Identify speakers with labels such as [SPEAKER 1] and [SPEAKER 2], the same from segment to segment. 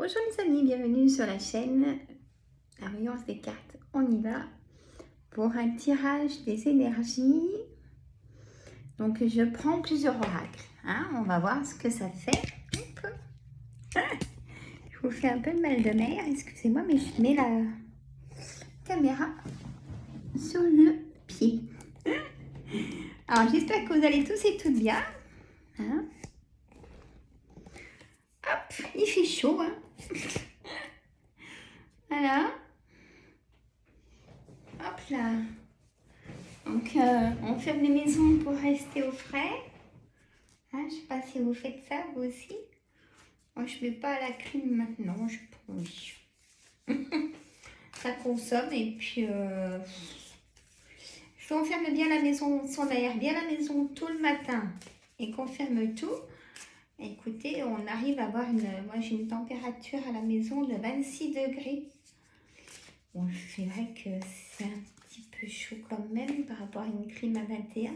[SPEAKER 1] Bonjour les amis, bienvenue sur la chaîne La Voyance des cartes. On y va pour un tirage des énergies. Donc je prends plusieurs oracles. On va voir ce que ça fait. Je vous fais un peu de mal de mer, excusez-moi, mais je mets la caméra sur le pied. Alors j'espère que vous allez tous et toutes bien. Hop, il fait chaud. Voilà. Hop là. Donc, on ferme les maisons pour rester au frais. Je ne sais pas si vous faites ça, vous aussi. Moi, je ne mets pas la clim maintenant, je prends. Ça consomme et puis... si on ferme bien la maison, si on aère bien la maison tôt le matin et qu'on ferme tout, écoutez, on arrive à avoir moi, j'ai une température à la maison de 26 degrés. Bon, c'est vrai que c'est un petit peu chaud quand même par rapport à une clim à 21.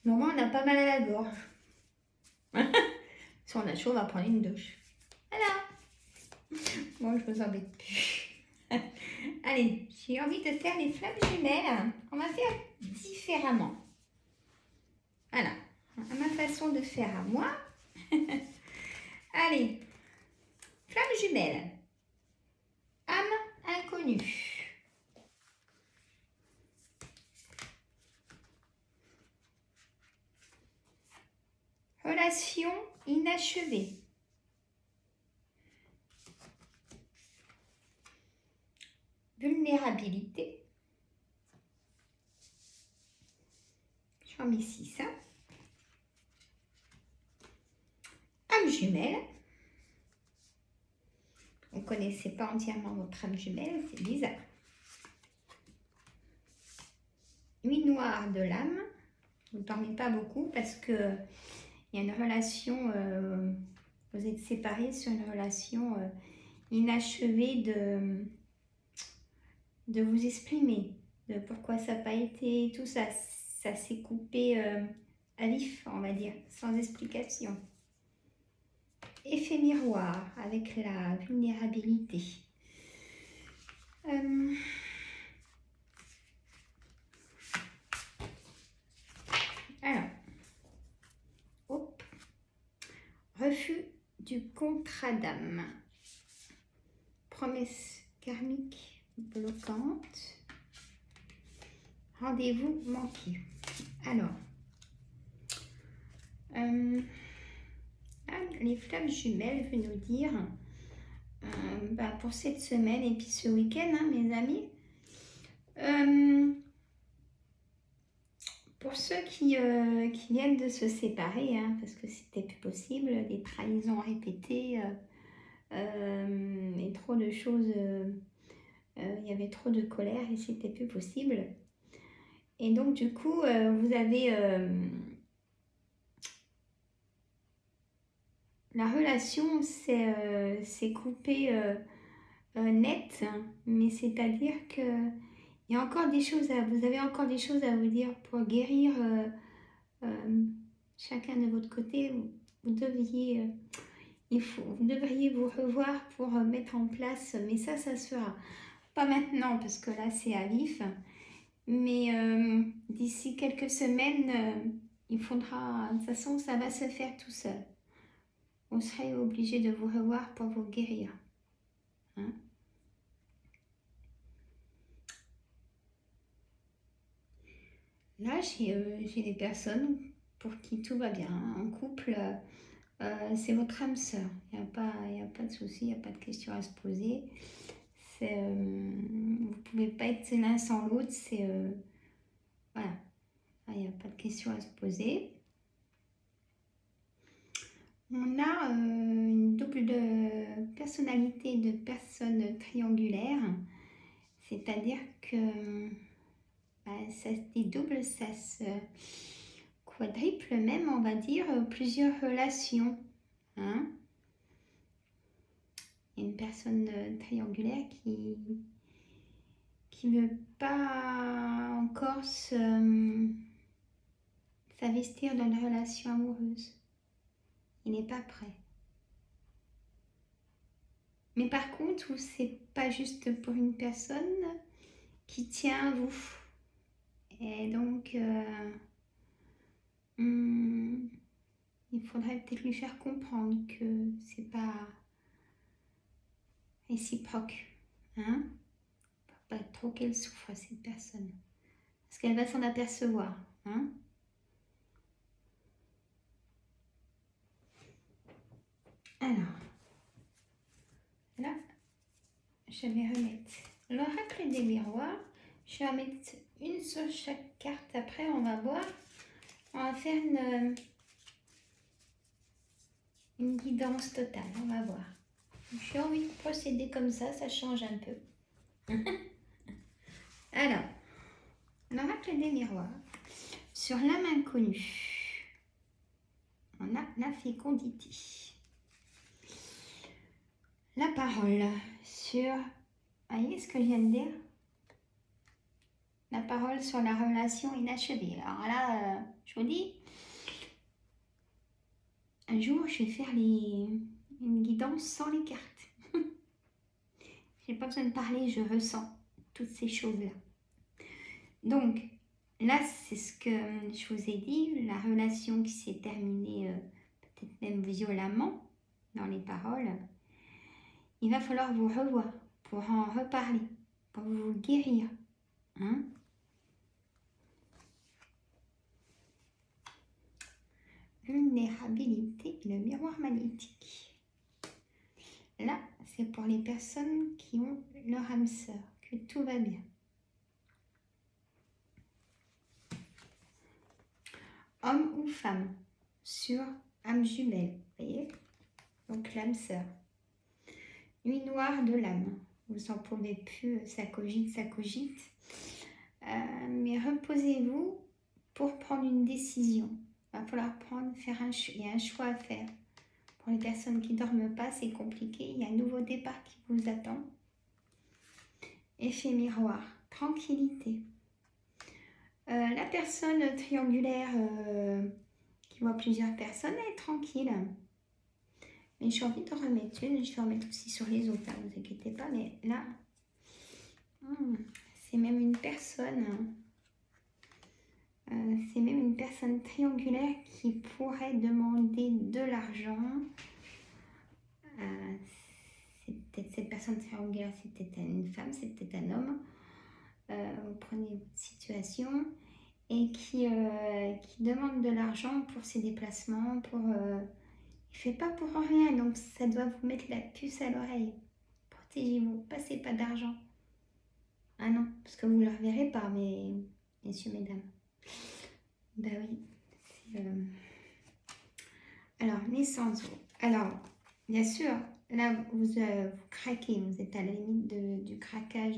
[SPEAKER 1] Normalement, on a pas mal à la gorge. Si on a chaud, on va prendre une douche. Voilà. Bon, je vous embête plus. Allez, j'ai envie de faire les flammes jumelles. On va faire différemment. Voilà. À ma façon de faire à moi. Allez. Flammes jumelles. Âme inconnue. Relation inachevée. Vulnérabilité. J'en mets 6. Âme jumelle. Vous ne connaissez pas entièrement votre âme jumelle, c'est bizarre. Nuit noire de l'âme. Vous ne dormez pas beaucoup parce que il y a une relation, vous êtes séparés sur une relation inachevée de vous exprimer, de pourquoi ça n'a pas été, tout ça, ça s'est coupé à vif, on va dire, sans explication. Effet miroir avec la vulnérabilité. Alors, hop, refus du contrat d'âme. Promesse karmique bloquante. Rendez-vous manqué. Alors, les flammes jumelles veulent nous dire pour cette semaine et puis ce week-end, mes amis. Pour ceux qui viennent de se séparer, parce que c'était plus possible, des trahisons répétées et trop de choses, il y avait trop de colère et c'était plus possible. Et donc du coup, vous avez la relation s'est coupée net, mais c'est-à-dire que il y a encore des choses vous avez encore des choses à vous dire pour guérir chacun de votre côté. Vous devriez vous revoir pour mettre en place, mais ça se fera. Pas maintenant parce que là c'est à vif, mais d'ici quelques semaines, il faudra, de toute façon ça va se faire tout seul. Vous serez obligé de vous revoir pour vous guérir. Là, j'ai des personnes pour qui tout va bien. En couple, c'est votre âme sœur. Il n'y a pas de souci, il n'y a pas de question à se poser. Vous ne pouvez pas être l'un sans l'autre. Voilà, il n'y a pas de question à se poser. On a une double personnalité de personne triangulaire. C'est-à-dire que ça se dédouble, ça se quadruple même, on va dire, plusieurs relations. Il y a une personne triangulaire qui ne veut pas encore s'investir dans une relation amoureuse. Il n'est pas prêt. Mais par contre, c'est pas juste pour une personne qui tient à vous. Et donc, il faudrait peut-être lui faire comprendre que c'est pas réciproque. Hein? Faut pas trop qu'elle souffre, cette personne. Parce qu'elle va s'en apercevoir. Hein? Alors, là, je vais remettre l'oracle des miroirs. Je vais en mettre une sur chaque carte. Après, on va voir. On va faire une guidance totale. On va voir. J'ai envie de procéder comme ça change un peu. Alors, l'oracle des miroirs. Sur l'âme inconnue, on a la fécondité. La parole sur... Voyez ce que je viens de dire? La parole sur la relation inachevée. Alors là, je vous dis, un jour, je vais faire une guidance sans les cartes. J'ai pas besoin de parler, je ressens toutes ces choses-là. Donc, là, c'est ce que je vous ai dit, la relation qui s'est terminée, peut-être même violemment, dans les paroles. Il va falloir vous revoir pour en reparler, pour vous guérir. Hein? Vulnérabilité, le miroir magnétique. Là, c'est pour les personnes qui ont leur âme sœur, que tout va bien. Homme ou femme, sur âme jumelle, vous voyez? Donc l'âme sœur. Nuit noire de l'âme. Vous n'en pouvez plus, ça cogite, ça cogite. Mais reposez-vous pour prendre une décision. Il va falloir il y a un choix à faire. Pour les personnes qui ne dorment pas, c'est compliqué. Il y a un nouveau départ qui vous attend. Effet miroir, tranquillité. La personne triangulaire qui voit plusieurs personnes est tranquille. Mais j'ai envie de remettre une. Je vais en mettre aussi sur les autres, ne vous inquiétez pas. Mais là, c'est même une personne... c'est même une personne triangulaire qui pourrait demander de l'argent. C'est peut-être cette personne triangulaire, c'est peut-être une femme, c'est peut-être un homme. Vous prenez votre situation et qui demande de l'argent pour ses déplacements. Il ne fait pas pour rien, donc ça doit vous mettre la puce à l'oreille. Protégez-vous, passez pas d'argent. Ah non, parce que vous ne le reverrez pas, messieurs, mesdames. Ben oui. Alors, naissance. Alors, bien sûr, là, vous craquez. Vous êtes à la limite du craquage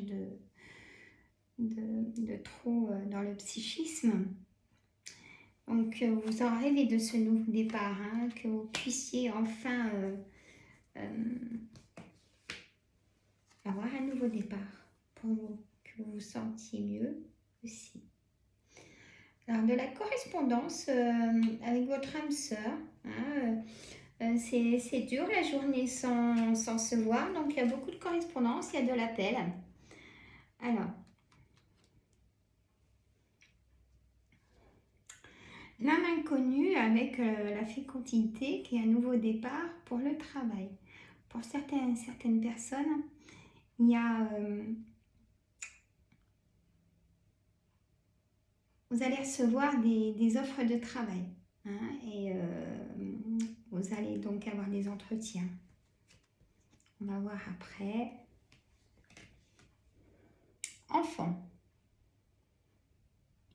[SPEAKER 1] de trop dans le psychisme. Donc, vous en rêvez de ce nouveau départ, hein, que vous puissiez enfin avoir un nouveau départ pour vous, que vous vous sentiez mieux aussi. Alors, de la correspondance avec votre âme sœur. Hein, c'est dur la journée sans se voir, donc il y a beaucoup de correspondance, il y a de l'appel. Alors, l'âme inconnue avec la fécondité qui est un nouveau départ pour le travail. Pour certaines personnes, il y a... vous allez recevoir des offres de travail. Hein, et vous allez donc avoir des entretiens. On va voir après. Enfants.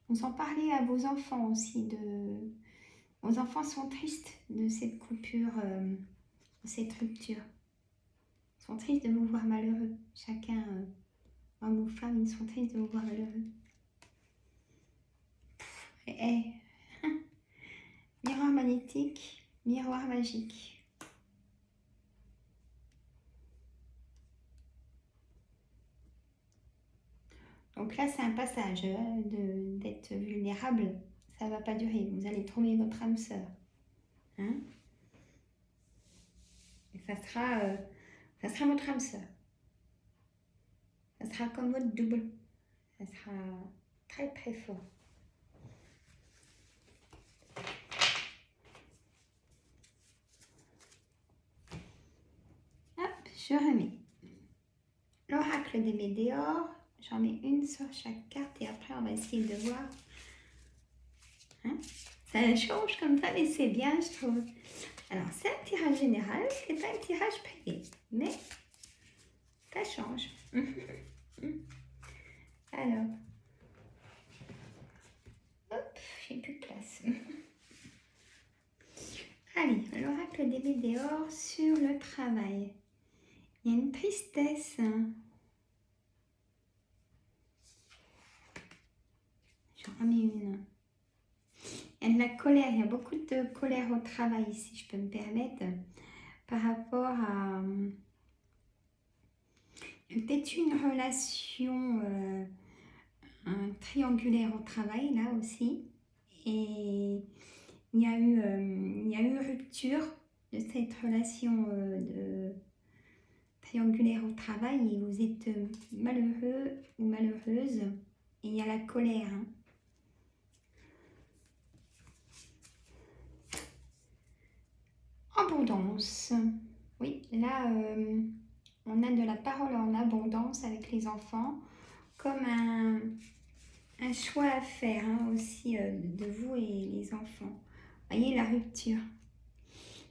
[SPEAKER 1] Vous en parlez à vos enfants aussi. Vos enfants sont tristes de cette coupure, de cette rupture. Ils sont tristes de vous voir malheureux. Chacun, homme ou femme, ils sont tristes de vous voir malheureux. Miroir magnétique, miroir magique. Donc là, c'est un passage d'être vulnérable. Ça ne va pas durer. Vous allez trouver votre âme sœur. Hein? Et ça sera Ça sera votre âme sœur. Ça sera comme votre double. Ça sera très très fort. Hop, je remets l'oracle des Médéors. J'en mets une sur chaque carte et après on va essayer de voir. Hein, ça change comme ça, mais c'est bien, je trouve. Alors, c'est un tirage général, c'est pas un tirage privé, mais ça change. Alors, hop, j'ai plus de place. Allez, l'oracle des Médéors sur le travail. Il y a une tristesse. J'en remets une. Il y a de la colère, il y a beaucoup de colère au travail, si je peux me permettre, par rapport à peut-être une relation triangulaire au travail, là aussi. Et il y a eu rupture de cette relation triangulaire au travail et vous êtes malheureux ou malheureuse. Et il y a la colère. Hein. Abondance. Oui, là, on a de la parole en abondance avec les enfants, comme un choix à faire hein, aussi de vous et les enfants. Voyez la rupture.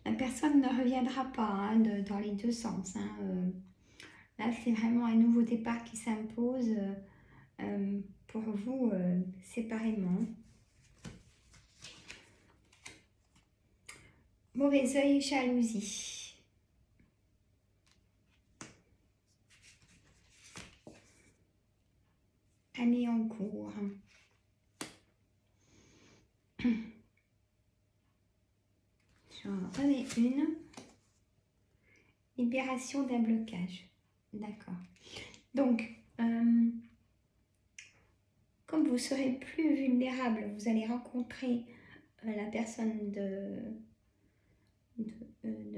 [SPEAKER 1] La personne ne reviendra pas hein, dans les deux sens. Hein, là, c'est vraiment un nouveau départ qui s'impose pour vous séparément. Mauvais œil, jalousie. Année en cours. J'en remets une. Libération d'un blocage. D'accord. Donc, comme vous serez plus vulnérable, vous allez rencontrer la personne de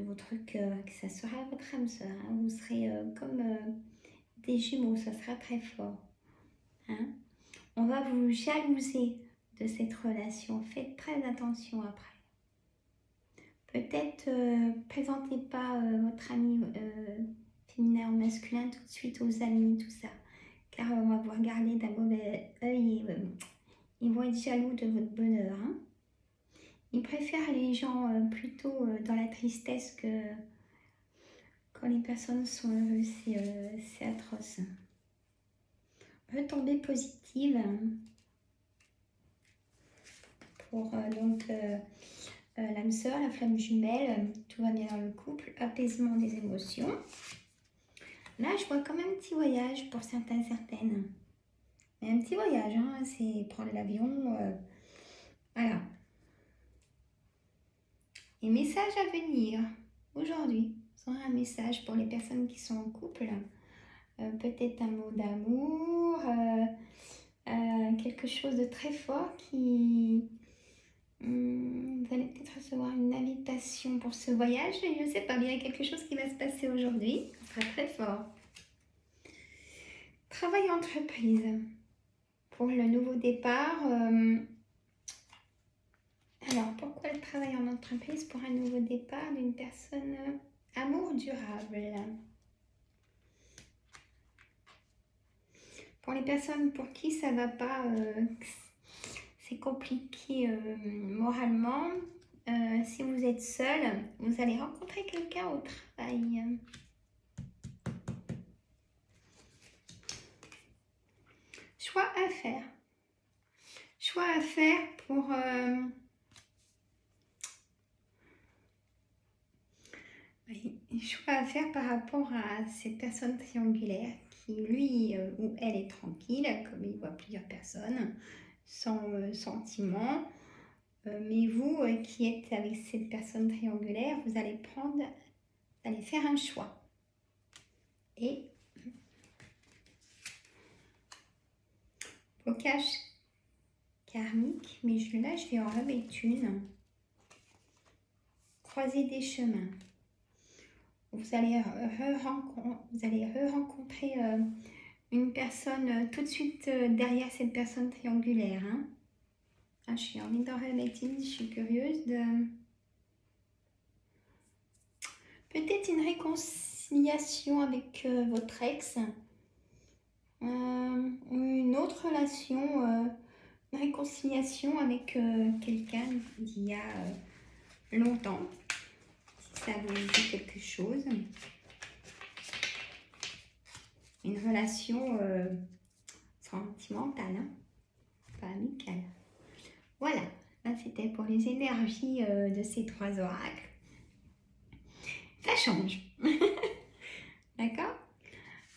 [SPEAKER 1] votre cœur, que ça sera votre âme sœur. Hein. Vous serez comme des jumeaux, ça sera très fort. Hein. On va vous jalouser de cette relation. Faites très attention après. Peut-être présentez pas votre ami féminin ou masculin tout de suite aux amis, tout ça. Car on va vous regarder d'un mauvais œil et ils vont être jaloux de votre bonheur. Hein. Ils préfèrent les gens plutôt dans la tristesse que quand les personnes sont heureuses. C'est atroce. Retombée positive pour l'âme sœur, la flamme jumelle, tout va bien dans le couple, apaisement des émotions. Là, je vois comme un petit voyage pour certains, certaines. Mais un petit voyage, hein, c'est prendre l'avion. Voilà. Et message à venir aujourd'hui. Ce sera un message pour les personnes qui sont en couple. Peut-être un mot d'amour, quelque chose de très fort qui... vous allez peut-être recevoir une invitation pour ce voyage. Je ne sais pas, il y a quelque chose qui va se passer aujourd'hui. Ce sera très fort. Travail entreprise. Pour le nouveau départ... alors, pourquoi le travail en entreprise pour un nouveau départ d'une personne amour durable? Pour les personnes pour qui ça va pas, c'est compliqué moralement. Si vous êtes seul, vous allez rencontrer quelqu'un au travail. Choix à faire. Choix à faire pour... choix à faire par rapport à cette personne triangulaire qui, lui ou elle, est tranquille, comme il voit plusieurs personnes, sans sentiment. Mais vous qui êtes avec cette personne triangulaire, vous allez faire un choix. Et blocage karmique, mais là je vais en remettre une. Croiser des chemins. vous allez re-rencontrer une personne tout de suite derrière cette personne triangulaire. Hein. Ah, j'ai envie d'en remettre une, je suis curieuse de... Peut-être une réconciliation avec votre ex. Une autre relation, une réconciliation avec quelqu'un d'il y a longtemps. Si ça vous dit quelque chose. Une relation sentimentale, hein, pas amicale. Voilà, là c'était pour les énergies de ces 3 oracles. Ça change. D'accord?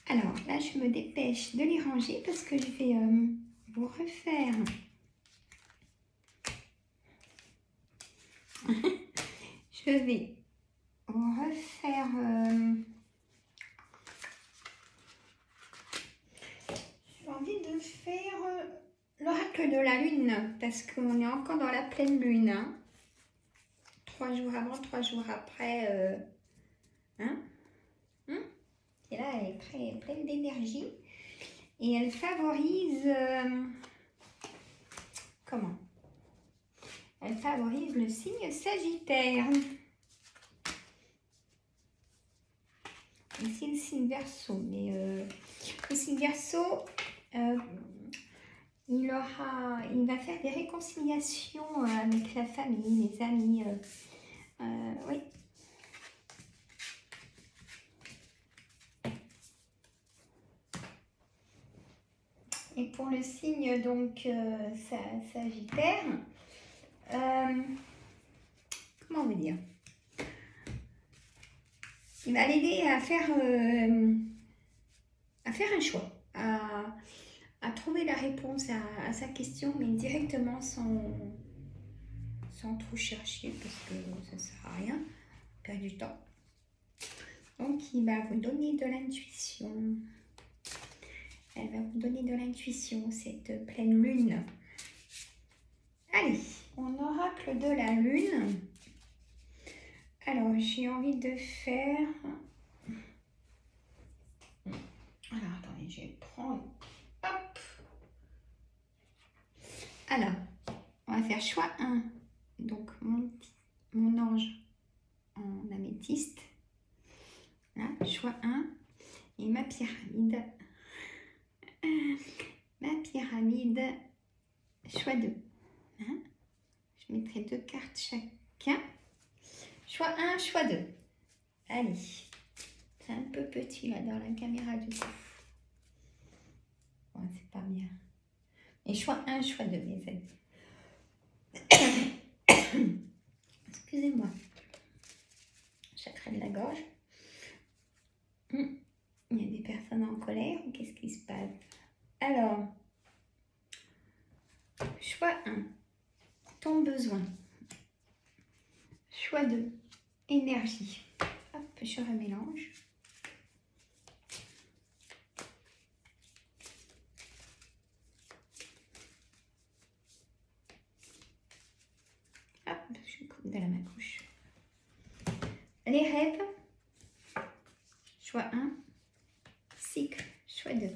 [SPEAKER 1] Alors là, je me dépêche de les ranger parce que je vais vous refaire. Je vais vous refaire. J'ai envie de faire l'oracle de la lune parce qu'on est encore dans la pleine lune. Hein. 3 jours avant, 3 jours après. Hein? Et là, elle est très pleine d'énergie. Et elle favorise... comment? Elle favorise le signe Sagittaire. Ici, le signe Verseau. Mais le signe Verseau, il va faire des réconciliations avec la famille, les amis. Oui. Et pour le signe donc Sagittaire, comment vous dire? Il va l'aider à faire un choix, à trouver la réponse à sa question, mais directement sans trop chercher, parce que ça ne sert à rien, perdre du temps. Donc, il va vous donner de l'intuition. Elle va vous donner de l'intuition, cette pleine lune. Allez, mon oracle de la lune. Alors, j'ai envie de faire... Alors, attendez, je vais prendre... Hop. Alors, on va faire choix 1. Donc, mon ange en améthyste. Là, choix 1. Et ma pyramide. Ma pyramide, choix 2. Hein? Je mettrai 2 cartes chacun. Choix 1, choix 2. Allez. C'est un peu petit là dans la caméra du coup. Bon, c'est pas bien. Et choix 1, choix 2, mes amis. Excusez-moi. Chakra de la gorge. Il y a des personnes en colère. Qu'est-ce qui se passe? Alors, choix 1, ton besoin. Choix 2, énergie. Hop, je remélange. Hop, je coupe de la couche. Les rêves. Choix 1, cycle, choix 2.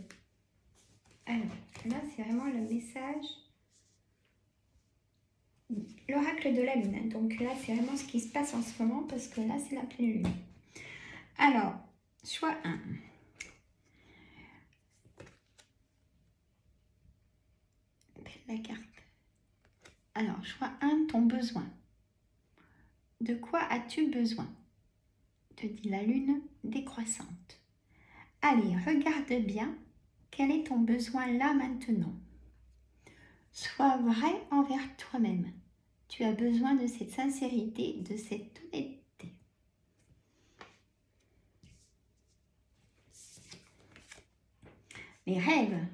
[SPEAKER 1] Alors, là, c'est vraiment le message, l'oracle de la lune. Donc là, c'est vraiment ce qui se passe en ce moment parce que là, c'est la pleine lune. Alors, choix 1. La carte. Alors, choix 1, ton besoin. De quoi as-tu besoin? Te dit la lune décroissante. Allez, regarde bien. Quel est ton besoin là maintenant? Sois vrai envers toi-même. Tu as besoin de cette sincérité, de cette honnêteté. Les rêves.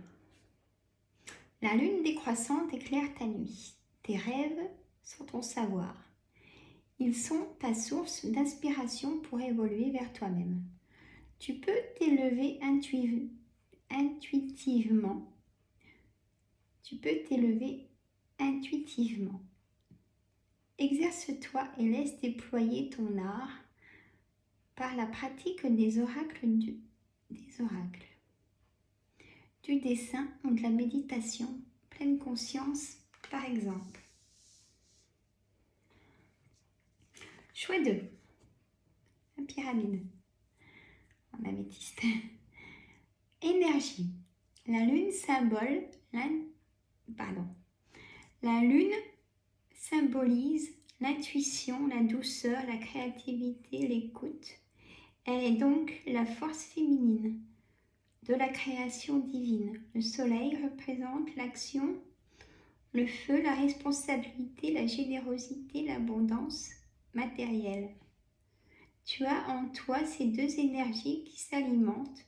[SPEAKER 1] La lune décroissante éclaire ta nuit. Tes rêves sont ton savoir. Ils sont ta source d'inspiration pour évoluer vers toi-même. Tu peux t'élever intuitivement. Tu peux t'élever intuitivement. Exerce-toi et laisse déployer ton art par la pratique des oracles, du dessin ou de la méditation, pleine conscience, par exemple. Choix 2. La pyramide en améthyste. Énergie. La lune La lune symbolise l'intuition, la douceur, la créativité, l'écoute. Elle est donc la force féminine de la création divine. Le soleil représente l'action, le feu, la responsabilité, la générosité, l'abondance matérielle. Tu as en toi ces deux énergies qui s'alimentent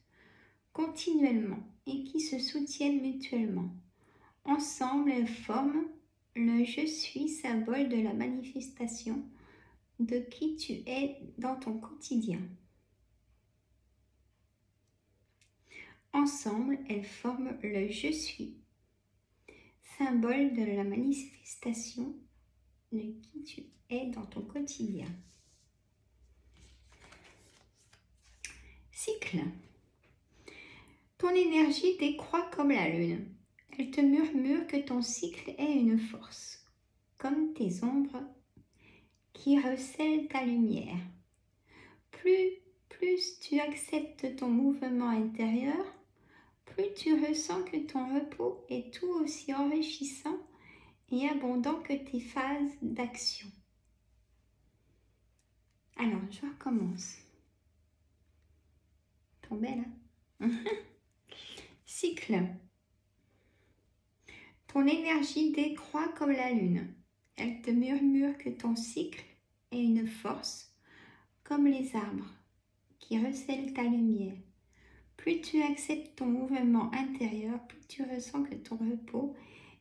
[SPEAKER 1] continuellement et qui se soutiennent mutuellement. Ensemble, elles forment le je suis, symbole de la manifestation de qui tu es dans ton quotidien. Ensemble, elles forment le je suis, symbole de la manifestation de qui tu es dans ton quotidien. Cycle. Ton énergie décroît comme la lune. Elle te murmure que ton cycle est une force, comme tes ombres qui recèlent ta lumière. Plus tu acceptes ton mouvement intérieur, plus tu ressens que ton repos est tout aussi enrichissant et abondant que tes phases d'action. Alors, je recommence. Tombée là. Cycle. Ton énergie décroît comme la lune. Elle te murmure que ton cycle est une force, comme les arbres qui recèlent ta lumière. Plus tu acceptes ton mouvement intérieur, plus tu ressens que ton repos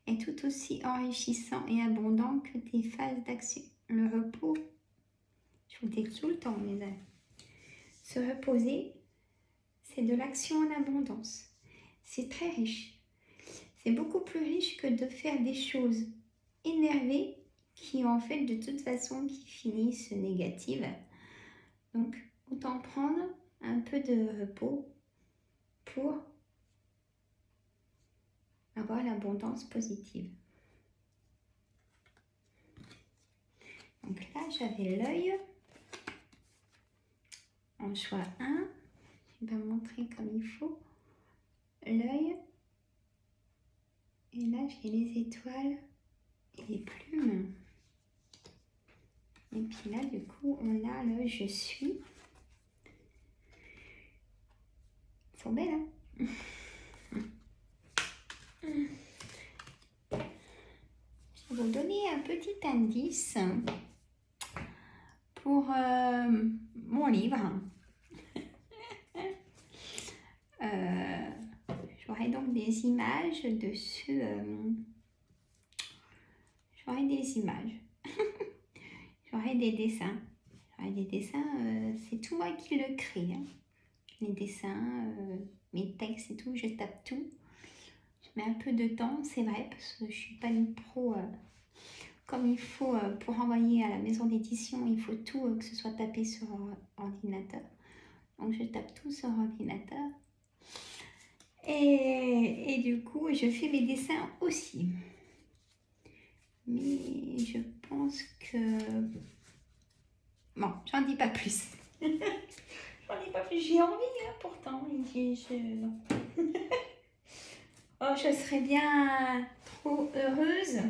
[SPEAKER 1] est tout aussi enrichissant et abondant que tes phases d'action. Le repos, je vous dis tout le temps, mes amis. Se reposer, c'est de l'action en abondance. C'est très riche. C'est beaucoup plus riche que de faire des choses énervées qui en fait de toute façon qui finissent négatives. Donc autant prendre un peu de repos pour avoir l'abondance positive. Donc là j'avais l'œil en choix 1. Je vais montrer comme il faut l'œil. Et là j'ai les étoiles et les plumes. Et puis là, du coup, on a le je suis. Ils sont belles, hein? Je vais vous donner un petit indice pour mon livre. J'aurai donc des images dessus. J'aurai des images. J'aurai des dessins. C'est tout moi qui le crée. Hein. Les dessins, mes textes et tout, je tape tout. Je mets un peu de temps, c'est vrai, parce que je ne suis pas une pro. Comme il faut, pour envoyer à la maison d'édition, il faut tout que ce soit tapé sur ordinateur. Donc je tape tout sur ordinateur. Et du coup, je fais mes dessins aussi. Mais je pense que... Bon, j'en dis pas plus. J'en dis pas plus. J'ai envie, hein, pourtant. Non. Oh, je serais bien trop heureuse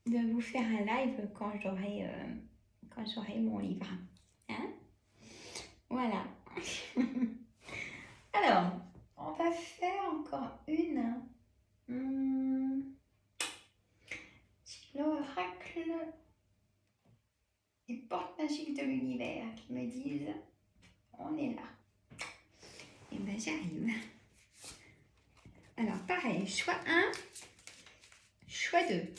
[SPEAKER 1] de vous faire un live quand j'aurai mon livre. Hein? Voilà. Alors, on va faire encore une. L'oracle et portes magiques de l'univers qui me disent on est là. Et bien j'arrive. Alors pareil, choix 1, choix 2.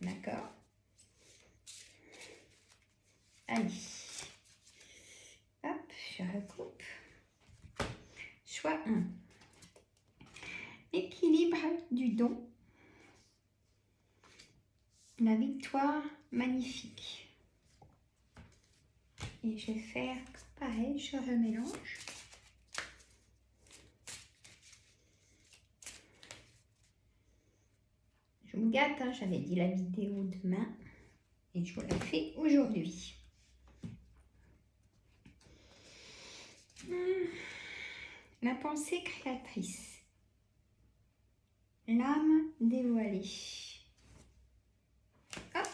[SPEAKER 1] D'accord? Allez. Hop, je recoupe. Choix 1. Équilibre du don. La victoire magnifique. Et je vais faire pareil, je remélange. Je vous gâte, hein, j'avais dit la vidéo demain et je vous la fais aujourd'hui. La pensée créatrice. L'âme dévoilée. Hop.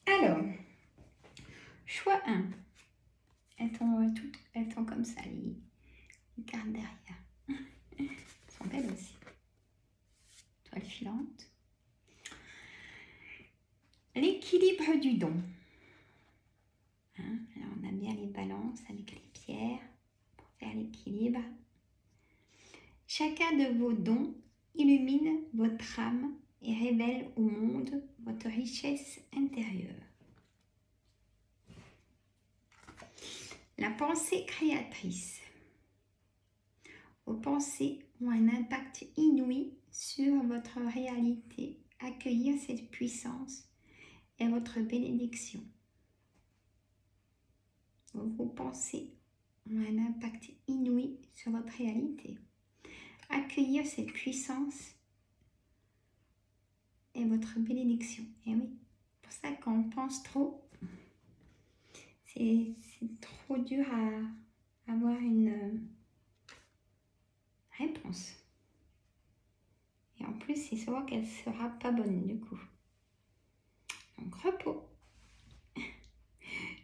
[SPEAKER 1] Alors, choix 1. Elles sont comme ça, les cartes derrière. Elles sont belles aussi. Toile filante. L'équilibre du don. Hein, alors on a bien les balances avec les pierres pour faire l'équilibre. Chacun de vos dons illumine votre âme et révèle au monde votre richesse intérieure. La pensée créatrice. Vos pensées ont un impact inouï sur votre réalité. Accueillir cette puissance est votre bénédiction. Vos pensées ont un impact inouï sur votre réalité. Accueillir cette puissance est votre bénédiction. Et oui, c'est pour ça qu'on pense trop. C'est trop dur à avoir une réponse. Et en plus, c'est savoir qu'elle ne sera pas bonne du coup. Donc, repos.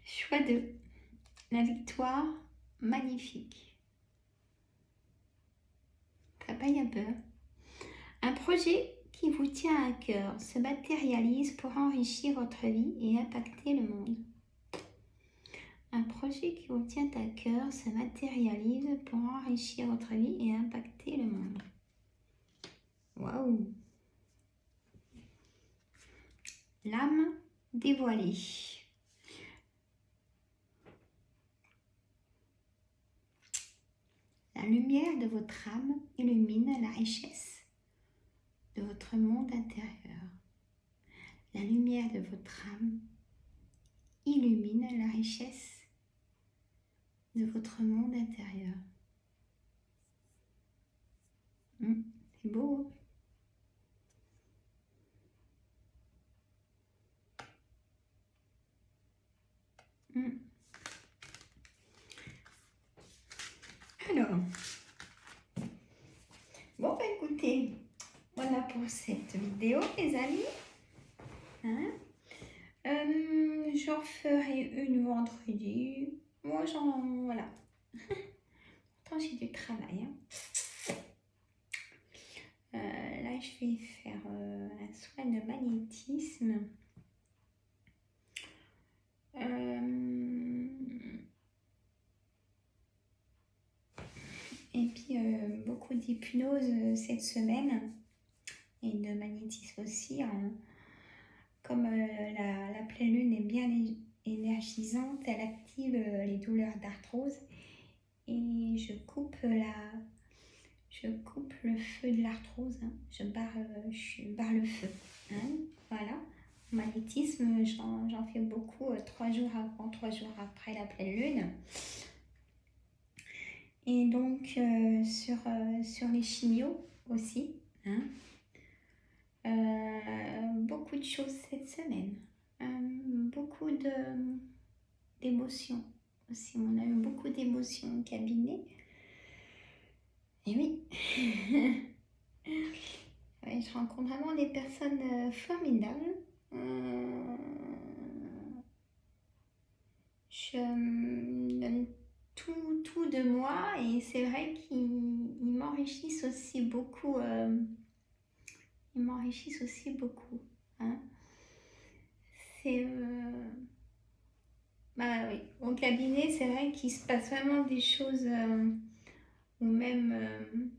[SPEAKER 1] Choix 2. La victoire magnifique. Ça paye un peu. Un projet qui vous tient à cœur se matérialise pour enrichir votre vie et impacter le monde. Un projet qui vous tient à cœur se matérialise pour enrichir votre vie et impacter le monde. Waouh! L'âme dévoilée. La lumière de votre âme illumine la richesse de votre monde intérieur. La lumière de votre âme illumine la richesse de votre monde intérieur. C'est beau. Alors, bon, écoutez, voilà pour cette vidéo, les amis. Hein, j'en ferai une vendredi. Moi, voilà. Pourtant, j'ai du travail. Hein. Là, je vais faire un soin de magnétisme. Et puis, beaucoup d'hypnose cette semaine. Et de magnétisme aussi. Hein. Comme la pleine lune est bien énergisante, elle active les douleurs d'arthrose. Et je coupe le feu de l'arthrose. Hein. Je barre le feu. Hein. Voilà. Magnétisme, j'en fais beaucoup 3 jours avant, 3 jours après la pleine lune. Et donc sur les chimios aussi. Hein. Beaucoup de choses cette semaine. Beaucoup d'émotions aussi. On a eu beaucoup d'émotions au cabinet. Et oui. Ouais, je rencontre vraiment des personnes formidables. Je donne tout de moi et c'est vrai qu'ils m'enrichissent aussi beaucoup. Ils m'enrichissent aussi beaucoup. Hein. C'est... bah oui, au cabinet, c'est vrai qu'il se passe vraiment des choses, ou même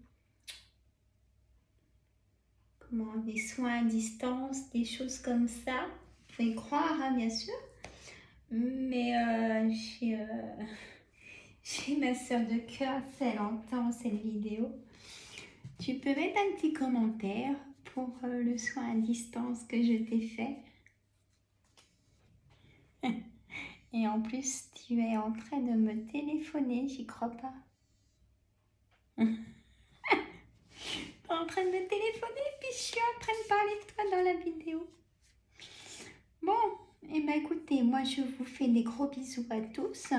[SPEAKER 1] des soins à distance, des choses comme ça. Il faut y croire, hein, bien sûr. Mais chez ma soeur de cœur, si elle entend cette vidéo, tu peux mettre un petit commentaire pour le soin à distance que je t'ai fait. Et en plus, tu es en train de me téléphoner, j'y crois pas. Tu es en train de me téléphoner, puis je suis en train de parler de toi dans la vidéo. Bon, et ben écoutez, moi je vous fais des gros bisous à tous.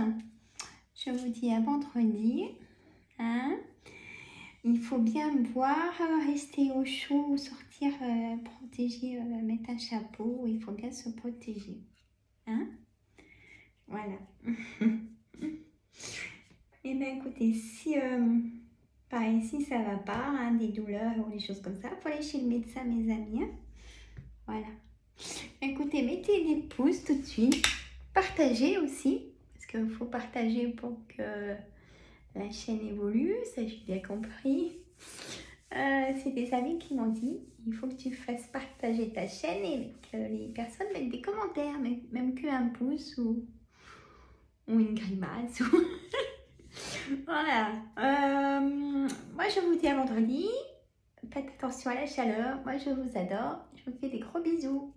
[SPEAKER 1] Je vous dis à vendredi. Hein? Il faut bien boire, rester au chaud, sortir, protéger, mettre un chapeau. Il faut bien se protéger. Hein? Voilà. Et bien écoutez, si pareil, si ça va pas, hein, des douleurs ou des choses comme ça, il faut aller chez le médecin, mes amis. Hein. Voilà. Écoutez, mettez des pouces tout de suite. Partagez aussi, parce qu'il faut partager pour que la chaîne évolue, ça j'ai bien compris. C'est des amis qui m'ont dit, il faut que tu fasses partager ta chaîne et que les personnes mettent des commentaires, même qu'un pouce ou une grimace. Voilà. Moi je vous dis à vendredi. Faites attention à la chaleur. Moi je vous adore. Je vous fais des gros bisous.